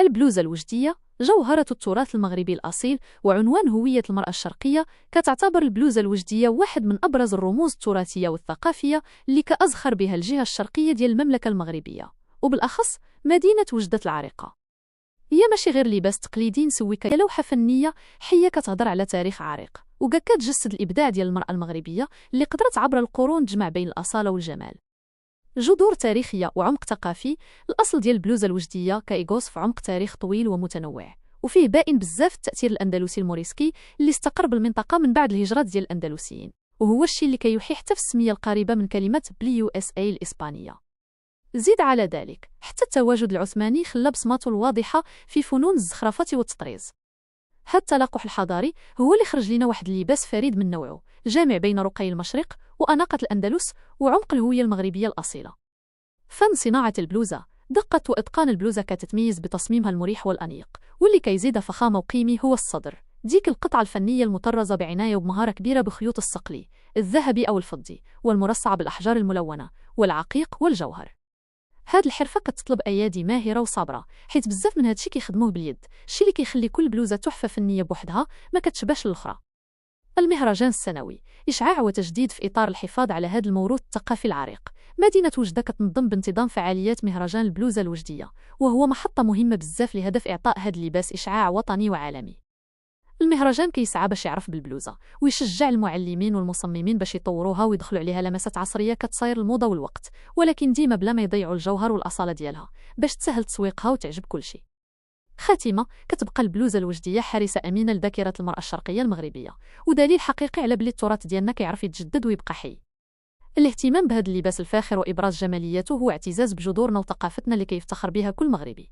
البلوزة الوجدية جوهرة التراث المغربي الأصيل وعنوان هوية المرأة الشرقية. كتعتبر البلوزة الوجدية واحد من أبرز الرموز التراثية والثقافية اللي كأزخر بها الجهة الشرقية ديال المملكة المغربية، وبالأخص مدينة وجدة العريقة. هي ماشي غير لباس تقليدي نسوي كلوحة فنية حية كتهضر على تاريخ عريق وكتجسد الإبداع ديال المرأة المغربية اللي قدرت عبر القرون تجمع بين الأصالة والجمال. جذور تاريخية وعمق ثقافي. الأصل ديال البلوزة الوجدية كيغوص في عمق تاريخ طويل ومتنوع، وفيه باين بزاف التأثير الأندلسي الموريسكي اللي استقر بالمنطقة من بعد الهجرات ديال الأندلسيين، وهو الشيء اللي كيوحي حتى في السمية القريبة من كلمة USA الإسبانية. زيد على ذلك حتى التواجد العثماني خلى بصماته الواضحة في فنون الزخرفة والتطريز. هذا التلاقح الحضاري هو اللي خرج لنا واحد اللباس فريد من نوعه، جامع بين رقي المشرق وأناقة الأندلس وعمق الهوية المغربية الأصيلة. فن صناعة البلوزة. دقة وإتقان البلوزة كتتميز بتصميمها المريح والأنيق، واللي كيزيد فخامة وقيمة هو الصدر. ديك القطعة الفنية المطرزة بعناية وبمهارة كبيرة بخيوط الصقلي، الذهبي أو الفضي، والمرصع بالأحجار الملونة، والعقيق والجوهر. هاد الحرفة كتطلب أيادي ماهرة وصابرة، حيت بزاف من هادشي كيخدموه باليد، الشي اللي كيخلي كل بلوزة تحفة فنية بوحدها ما كتشبهش الأخرى. المهرجان السنوي، إشعاع وتجديد في إطار الحفاظ على هذا الموروث الثقافي العريق. مدينة وجدة كتنظم بانتظام فعاليات مهرجان البلوزة الوجدية، وهو محطة مهمة بزاف لهدف إعطاء هذا اللباس إشعاع وطني وعالمي. المهرجان كيسعى باش يعرف بالبلوزة ويشجع المعلمين والمصممين باش يطوروها ويدخلوا عليها لمسات عصرية كتصاير الموضة والوقت، ولكن ديما بلا ما يضيعوا الجوهر والأصالة ديالها باش تسهل تسويقها وتعجب كل شيء. خاتمة، كتبقى البلوزة الوجدية حارسة أمينة لذاكرة المرأة الشرقية المغربية، ودليل حقيقي على بلي التراث ديالنا كيعرف يتجدد ويبقى حي. الاهتمام بهذا اللباس الفاخر وإبراز جماليته هو اعتزاز بجذورنا وثقافتنا اللي كيفتخر بها كل مغربي.